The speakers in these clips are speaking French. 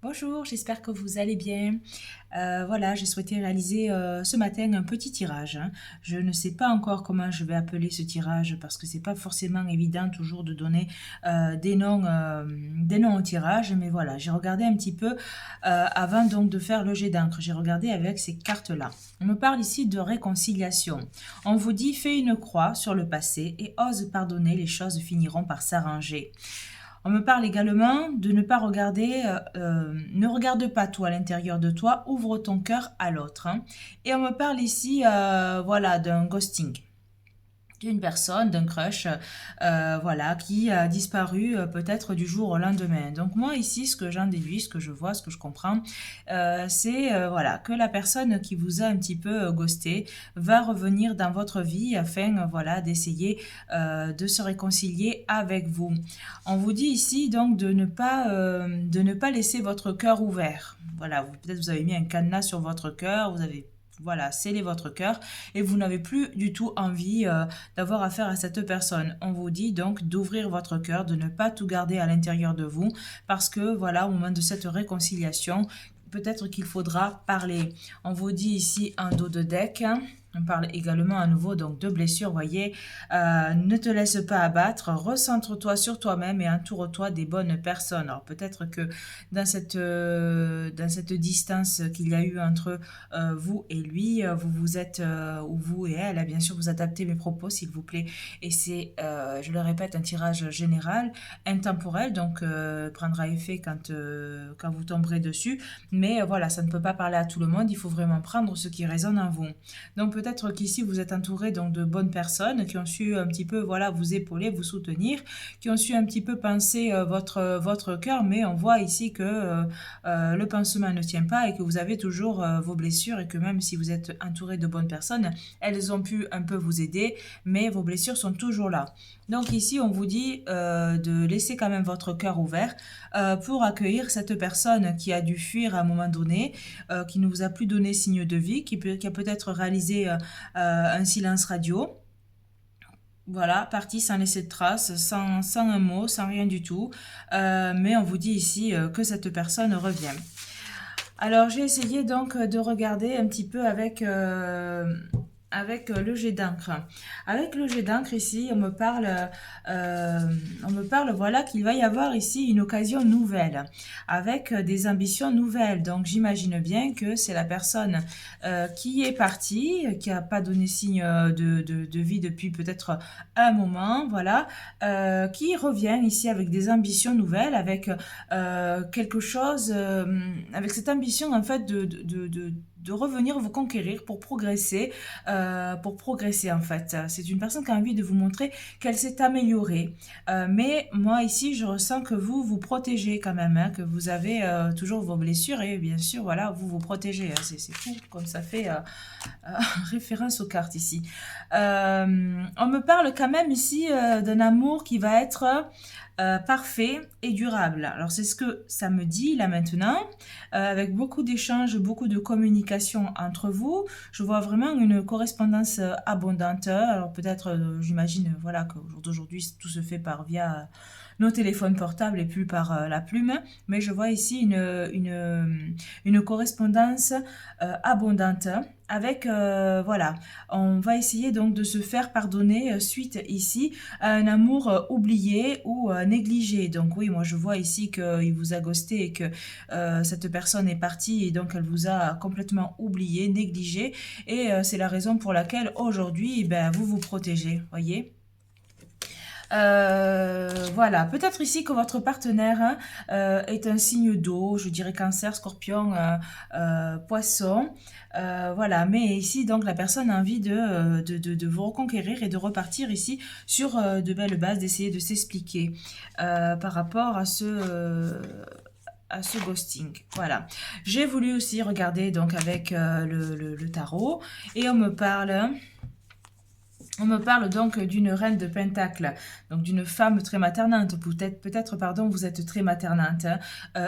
Bonjour, j'espère que vous allez bien. Voilà, j'ai souhaité réaliser ce matin un petit tirage, hein. Je ne sais pas encore comment je vais appeler ce tirage parce que c'est pas forcément évident toujours de donner des noms au tirage, mais voilà, j'ai regardé un petit peu avant donc de faire le jet d'encre. J'ai regardé avec ces cartes-là. On me parle ici de réconciliation. On vous dit fais une croix sur le passé et ose pardonner, les choses finiront par s'arranger. On me parle également de ne pas regarder, ne regarde pas tout à l'intérieur de toi, ouvre ton cœur à l'autre, hein. Et on me parle ici, voilà, d'un ghosting d'une personne, d'un crush, voilà, qui a disparu peut-être du jour au lendemain. Donc moi ici, ce que j'en déduis, ce que je vois, ce que je comprends, c'est voilà que la personne qui vous a un petit peu ghosté va revenir dans votre vie afin voilà d'essayer de se réconcilier avec vous. On vous dit ici donc de ne pas laisser votre cœur ouvert. Voilà, peut-être vous avez mis un cadenas sur votre cœur, vous avez voilà, scellé votre cœur et vous n'avez plus du tout envie d'avoir affaire à cette personne. On vous dit donc d'ouvrir votre cœur, de ne pas tout garder à l'intérieur de vous parce que voilà, au moment de cette réconciliation, peut-être qu'il faudra parler. On vous dit ici un dos de deck, hein. On parle également à nouveau donc de blessures, voyez. Ne te laisse pas abattre, recentre-toi sur toi-même et entoure-toi des bonnes personnes. Alors peut-être que dans cette distance qu'il y a eu entre vous et lui, vous vous êtes, ou vous et elle, bien sûr vous adaptez mes propos s'il vous plaît. Et c'est, je le répète, un tirage général, intemporel, donc prendra effet quand vous tomberez dessus. Mais voilà, ça ne peut pas parler à tout le monde, il faut vraiment prendre ce qui résonne en vous. Donc peut-être qu'ici vous êtes entouré donc de bonnes personnes qui ont su un petit peu voilà vous épauler, vous soutenir, qui ont su un petit peu pincer votre cœur, mais on voit ici que le pansement ne tient pas et que vous avez toujours vos blessures et que même si vous êtes entouré de bonnes personnes, elles ont pu un peu vous aider, mais vos blessures sont toujours là. Donc ici, on vous dit de laisser quand même votre cœur ouvert pour accueillir cette personne qui a dû fuir à un moment donné, qui ne vous a plus donné signe de vie, qui a peut-être réalisé un silence radio. Voilà, parti sans laisser de traces, sans un mot, sans rien du tout. Mais on vous dit ici que cette personne revient. Alors j'ai essayé donc de regarder un petit peu avec le jet d'encre. Avec le jet d'encre ici, euh, on me parle voilà qu'il va y avoir ici une occasion nouvelle, avec des ambitions nouvelles. Donc j'imagine bien que c'est la personne qui est partie, qui n'a pas donné signe de vie depuis peut-être un moment, voilà, qui revient ici avec des ambitions nouvelles, avec quelque chose, avec cette ambition en fait de revenir vous conquérir pour progresser en fait. C'est une personne qui a envie de vous montrer qu'elle s'est améliorée. Mais moi ici, je ressens que vous protégez quand même, hein, que vous avez toujours vos blessures et bien sûr, voilà, vous vous protégez, hein. C'est fou comme ça fait référence aux cartes ici. On me parle quand même ici d'un amour qui va être parfait et durable. Alors c'est ce que ça me dit là maintenant, avec beaucoup d'échanges, beaucoup de communication entre vous. Je vois vraiment une correspondance abondante. Alors peut-être, j'imagine, voilà, qu'au jour d'aujourd'hui, tout se fait par via nos téléphones portables et plus par la plume. Mais je vois ici une correspondance abondante avec, voilà, on va essayer donc de se faire pardonner suite ici à un amour oublié ou négligé. Donc oui, moi je vois ici qu'il vous a ghosté et que cette personne est partie et donc elle vous a complètement oublié, négligé. Et c'est la raison pour laquelle aujourd'hui, ben, vous vous protégez, voyez. Voilà, peut-être ici que votre partenaire hein, est un signe d'eau, je dirais cancer, scorpion, poisson. Voilà, mais ici donc la personne a envie de vous reconquérir et de repartir ici sur de belles bases, d'essayer de s'expliquer par rapport à ce ghosting. Voilà. J'ai voulu aussi regarder donc avec le tarot et on me parle On me parle donc d'une reine de Pentacle, donc d'une femme très maternante. Peut-être, pardon, vous êtes très maternante,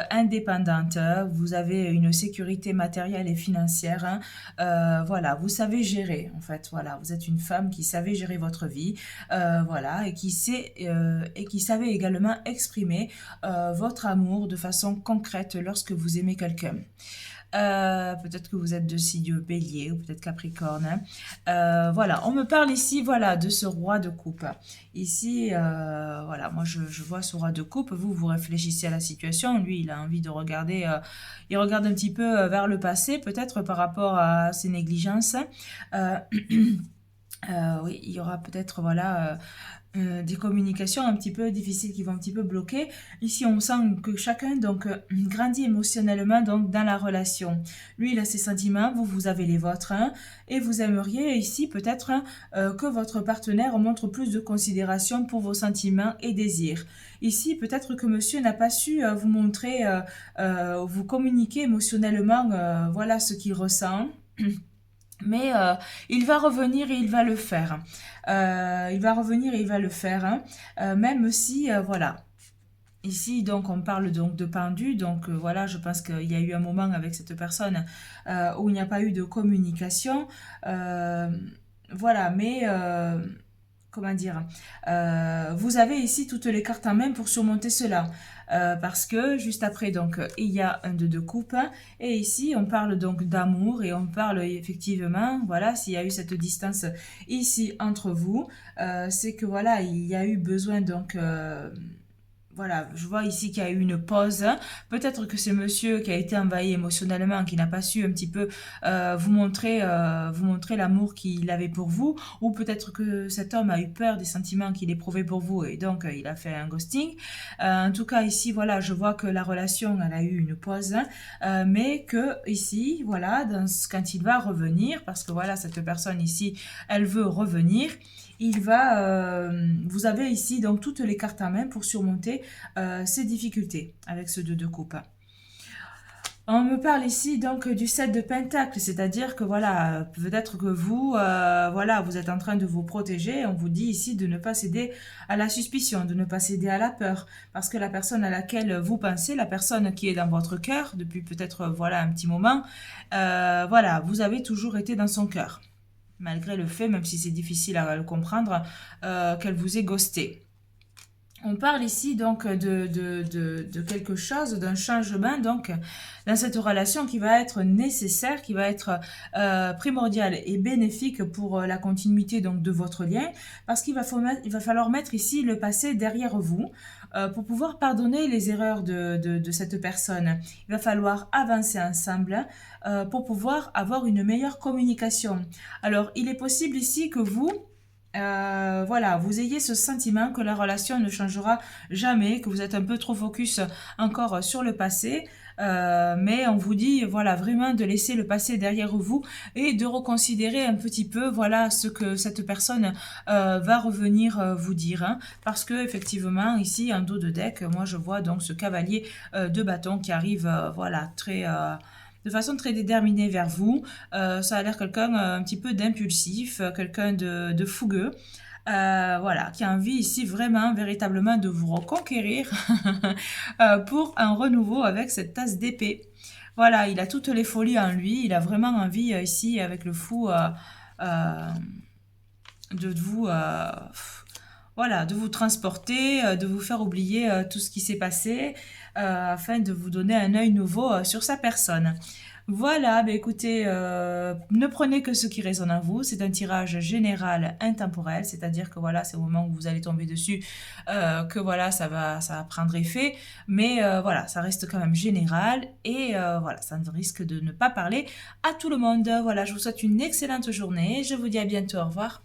indépendante, vous avez une sécurité matérielle et financière. Voilà, vous savez gérer, en fait. Voilà, vous êtes une femme qui savait gérer votre vie, voilà, et qui savait également exprimer votre amour de façon concrète lorsque vous aimez quelqu'un. Peut-être que vous êtes de signe bélier ou peut-être capricorne, hein. Voilà, on me parle ici, voilà, de ce roi de coupe. Ici, voilà, moi je vois ce roi de coupe, vous réfléchissez à la situation, lui il a envie de regarder, il regarde un petit peu vers le passé, peut-être par rapport à ses négligences. Euh, oui, il y aura peut-être, voilà, des communications un petit peu difficiles qui vont un petit peu bloquer. Ici, on sent que chacun donc grandit émotionnellement donc dans la relation. Lui, il a ses sentiments, vous avez les vôtres, hein, et vous aimeriez ici peut-être que votre partenaire montre plus de considération pour vos sentiments et désirs. Ici, peut-être que monsieur n'a pas su vous montrer, vous communiquer émotionnellement, voilà ce qu'il ressent. Mais il va revenir et il va le faire. Il va revenir et il va le faire, hein. Même si, voilà. Ici, donc, on parle donc de pendu. Donc, voilà, je pense qu'il y a eu un moment avec cette personne où il n'y a pas eu de communication. Voilà, mais comment dire, vous avez ici toutes les cartes en main pour surmonter cela. Parce que juste après, donc, il y a un de coupe. Et ici, on parle donc d'amour et on parle effectivement, voilà, s'il y a eu cette distance ici entre vous, c'est que voilà, il y a eu besoin donc voilà, je vois ici qu'il y a eu une pause. Peut-être que c'est monsieur qui a été envahi émotionnellement, qui n'a pas su un petit peu vous montrer l'amour qu'il avait pour vous, ou peut-être que cet homme a eu peur des sentiments qu'il éprouvait pour vous et donc il a fait un ghosting. En tout cas, ici, voilà, je vois que la relation, elle a eu une pause, mais que ici, voilà, quand il va revenir, parce que voilà, cette personne ici, elle veut revenir. Vous avez ici donc toutes les cartes en main pour surmonter ces difficultés avec ce 2 de coupe. On me parle ici donc du 7 de Pentacle, c'est-à-dire que voilà, peut-être que vous, voilà, vous êtes en train de vous protéger. On vous dit ici de ne pas céder à la suspicion, de ne pas céder à la peur, parce que la personne à laquelle vous pensez, la personne qui est dans votre cœur depuis peut-être voilà un petit moment, voilà, vous avez toujours été dans son cœur, malgré le fait, même si c'est difficile à le comprendre, qu'elle vous ait ghosté. On parle ici donc de quelque chose, d'un changement donc dans cette relation qui va être nécessaire, qui va être primordial et bénéfique pour la continuité donc de votre lien, parce qu'il va falloir mettre ici le passé derrière vous pour pouvoir pardonner les erreurs de cette personne. Il va falloir avancer ensemble pour pouvoir avoir une meilleure communication. Alors, il est possible ici que voilà, vous ayez ce sentiment que la relation ne changera jamais, que vous êtes un peu trop focus encore sur le passé, mais on vous dit voilà vraiment de laisser le passé derrière vous et de reconsidérer un petit peu voilà ce que cette personne va revenir vous dire, hein, parce que effectivement ici en dos de deck, moi je vois donc ce cavalier de bâton qui arrive voilà très de façon très déterminée vers vous. Ça a l'air quelqu'un un petit peu d'impulsif, quelqu'un de fougueux. Voilà, qui a envie ici vraiment, véritablement de vous reconquérir pour un renouveau avec cette tasse d'épée. Voilà, il a toutes les folies en lui, il a vraiment envie ici avec le fou de vous... voilà, de vous transporter, de vous faire oublier tout ce qui s'est passé, afin de vous donner un œil nouveau sur sa personne. Voilà, bah écoutez, ne prenez que ce qui résonne en vous. C'est un tirage général intemporel, c'est-à-dire que voilà, c'est au moment où vous allez tomber dessus que voilà, ça va prendre effet. Mais voilà, ça reste quand même général et voilà, ça risque de ne pas parler à tout le monde. Voilà, je vous souhaite une excellente journée. Je vous dis à bientôt. Au revoir.